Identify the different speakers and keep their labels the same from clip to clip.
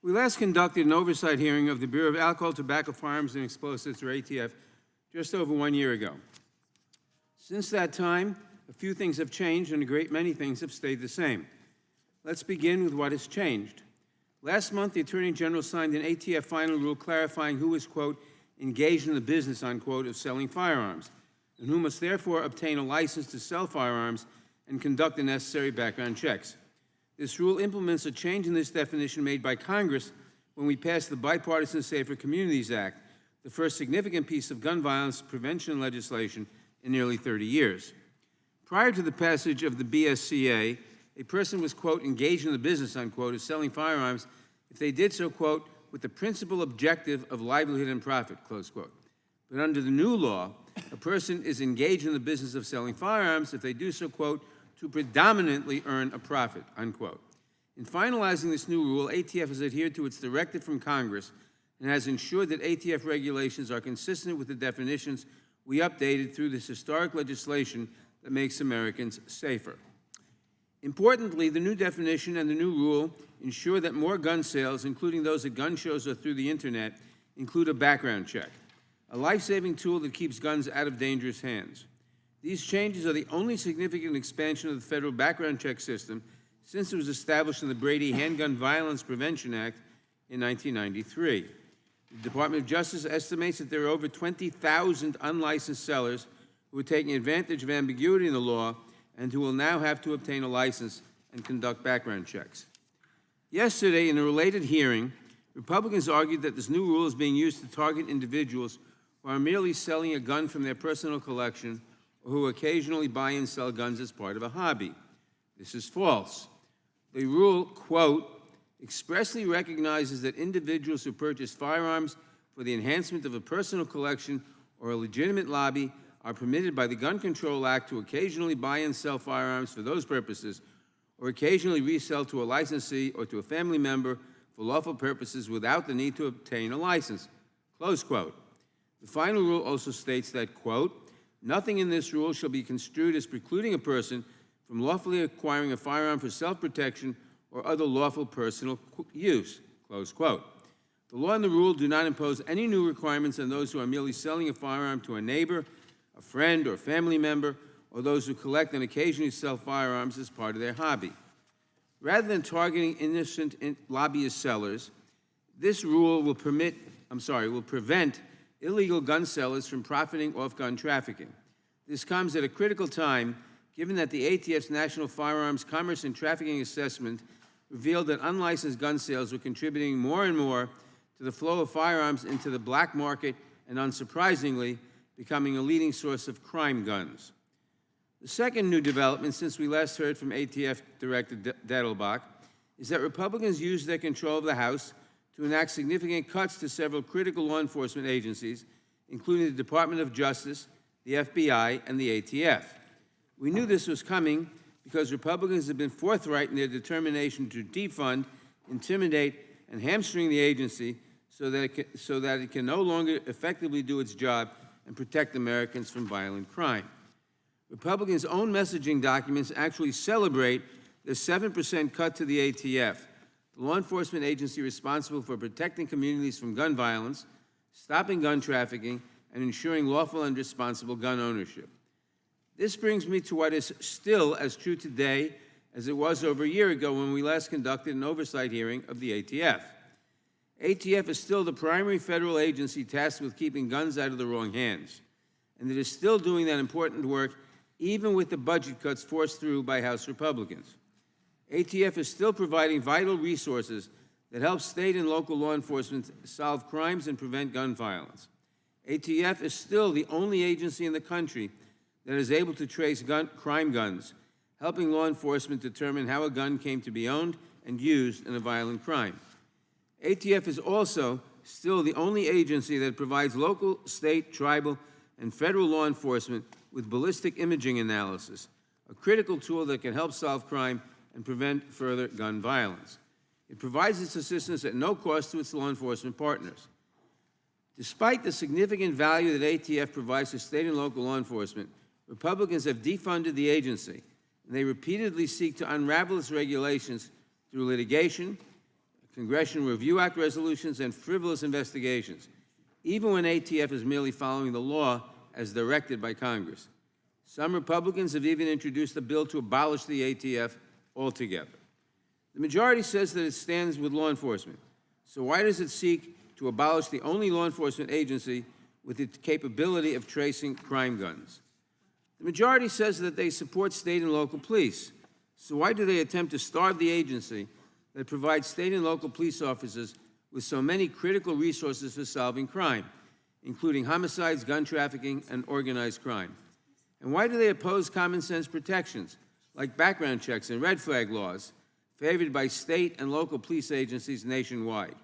Speaker 1: We last conducted an oversight hearing of the Bureau of Alcohol, Tobacco, Firearms and Explosives, or ATF, just over 1 year ago. Since that time, a few things have changed and a great many things have stayed the same. Let's begin with what has changed. Last month, the Attorney General signed an ATF final rule clarifying who is, quote, engaged in the business, unquote, of selling firearms, and who must therefore obtain a license to sell firearms and conduct the necessary background checks. This rule implements a change in this definition made by Congress when we passed the Bipartisan Safer Communities Act, the first significant piece of gun violence prevention legislation in nearly 30 years. Prior to the passage of the BSCA, a person was, quote, engaged in the business, unquote, of selling firearms if they did so, quote, with the principal objective of livelihood and profit, close quote. But under the new law, a person is engaged in the business of selling firearms if they do so, quote, to predominantly earn a profit, unquote. In finalizing this new rule, ATF has adhered to its directive from Congress and has ensured that ATF regulations are consistent with the definitions we updated through this historic legislation that makes Americans safer. Importantly, the new definition and the new rule ensure that more gun sales, including those at gun shows or through the internet, include a background check, a life-saving tool that keeps guns out of dangerous hands. These changes are the only significant expansion of the federal background check system since it was established in the Brady Handgun Violence Prevention Act in 1993. The Department of Justice estimates that there are over 20,000 unlicensed sellers who are taking advantage of ambiguity in the law and who will now have to obtain a license and conduct background checks. Yesterday, in a related hearing, Republicans argued that this new rule is being used to target individuals who are merely selling a gun from their personal collection or who occasionally buy and sell guns as part of a hobby. This is false. The rule, quote, expressly recognizes that individuals who purchase firearms for the enhancement of a personal collection or a legitimate lobby are permitted by the Gun Control Act to occasionally buy and sell firearms for those purposes or occasionally resell to a licensee or to a family member for lawful purposes without the need to obtain a license, close quote. The final rule also states that, quote, nothing in this rule shall be construed as precluding a person from lawfully acquiring a firearm for self-protection or other lawful personal use, close quote. The law and the rule do not impose any new requirements on those who are merely selling a firearm to a neighbor, a friend, or family member, or those who collect and occasionally sell firearms as part of their hobby. Rather than targeting innocent lobbyist sellers, this rule will prevent illegal gun sellers from profiting off gun trafficking. This comes at a critical time, given that the ATF's National Firearms Commerce and Trafficking Assessment revealed that unlicensed gun sales were contributing more and more to the flow of firearms into the black market and, unsurprisingly, becoming a leading source of crime guns. The second new development since we last heard from ATF Director Dettelbach is that Republicans used their control of the House to enact significant cuts to several critical law enforcement agencies, including the Department of Justice, the FBI, and the ATF. We knew this was coming because Republicans have been forthright in their determination to defund, intimidate, and hamstring the agency so that it can no longer effectively do its job and protect Americans from violent crime. Republicans' own messaging documents actually celebrate the 7% cut to the ATF, the law enforcement agency responsible for protecting communities from gun violence, stopping gun trafficking, and ensuring lawful and responsible gun ownership. This brings me to what is still as true today as it was over a year ago when we last conducted an oversight hearing of the ATF. ATF is still the primary federal agency tasked with keeping guns out of the wrong hands, and it is still doing that important work even with the budget cuts forced through by House Republicans. ATF is still providing vital resources that help state and local law enforcement solve crimes and prevent gun violence. ATF is still the only agency in the country that is able to trace crime guns, helping law enforcement determine how a gun came to be owned and used in a violent crime. ATF is also still the only agency that provides local, state, tribal, and federal law enforcement with ballistic imaging analysis, a critical tool that can help solve crime and prevent further gun violence. It provides its assistance at no cost to its law enforcement partners. Despite the significant value that ATF provides to state and local law enforcement, Republicans have defunded the agency, and they repeatedly seek to unravel its regulations through litigation, Congressional Review Act resolutions, and frivolous investigations, even when ATF is merely following the law as directed by Congress. Some Republicans have even introduced a bill to abolish the ATF altogether. The majority says that it stands with law enforcement. So why does it seek to abolish the only law enforcement agency with the capability of tracing crime guns? The majority says that they support state and local police. So why do they attempt to starve the agency that provides state and local police officers with so many critical resources for solving crime, including homicides, gun trafficking, and organized crime? And why do they oppose common sense protections like background checks and red flag laws favored by state and local police agencies nationwide?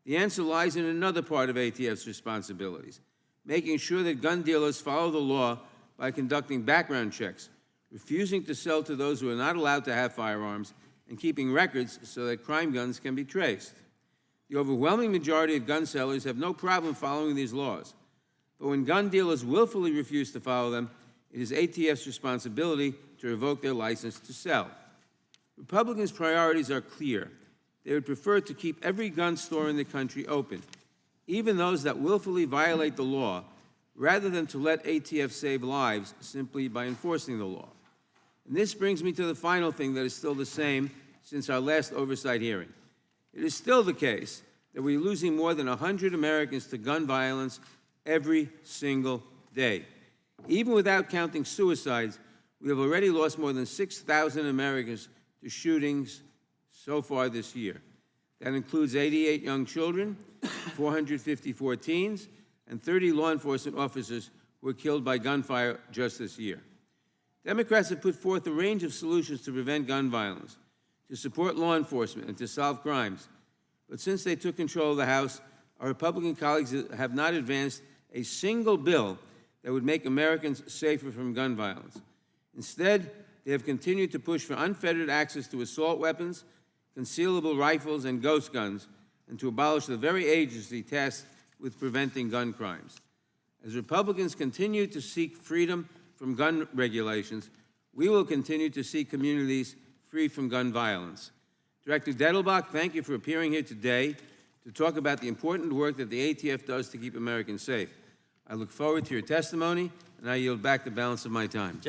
Speaker 1: The answer lies in another part of ATF's responsibilities, making sure that gun dealers follow the law by conducting background checks, refusing to sell to those who are not allowed to have firearms, and keeping records so that crime guns can be traced. The overwhelming majority of gun sellers have no problem following these laws, but when gun dealers willfully refuse to follow them, it is ATF's responsibility to revoke their license to sell. Republicans' priorities are clear. They would prefer to keep every gun store in the country open, even those that willfully violate the law, rather than to let ATF save lives simply by enforcing the law. And this brings me to the final thing that is still the same since our last oversight hearing. It is still the case that we're losing more than 100 Americans to gun violence every single day. Even without counting suicides, we have already lost more than 6,000 Americans to shootings so far this year. That includes 88 young children, 454 teens, and 30 law enforcement officers who were killed by gunfire just this year. Democrats have put forth a range of solutions to prevent gun violence, to support law enforcement, and to solve crimes. But since they took control of the House, our Republican colleagues have not advanced a single bill that would make Americans safer from gun violence. Instead, they have continued to push for unfettered access to assault weapons, concealable rifles, and ghost guns, and to abolish the very agency tasked with preventing gun crimes. As Republicans continue to seek freedom from gun regulations, we will continue to see communities free from gun violence. Director Dettelbach, thank you for appearing here today to talk about the important work that the ATF does to keep Americans safe. I look forward to your testimony, and I yield back the balance of my time.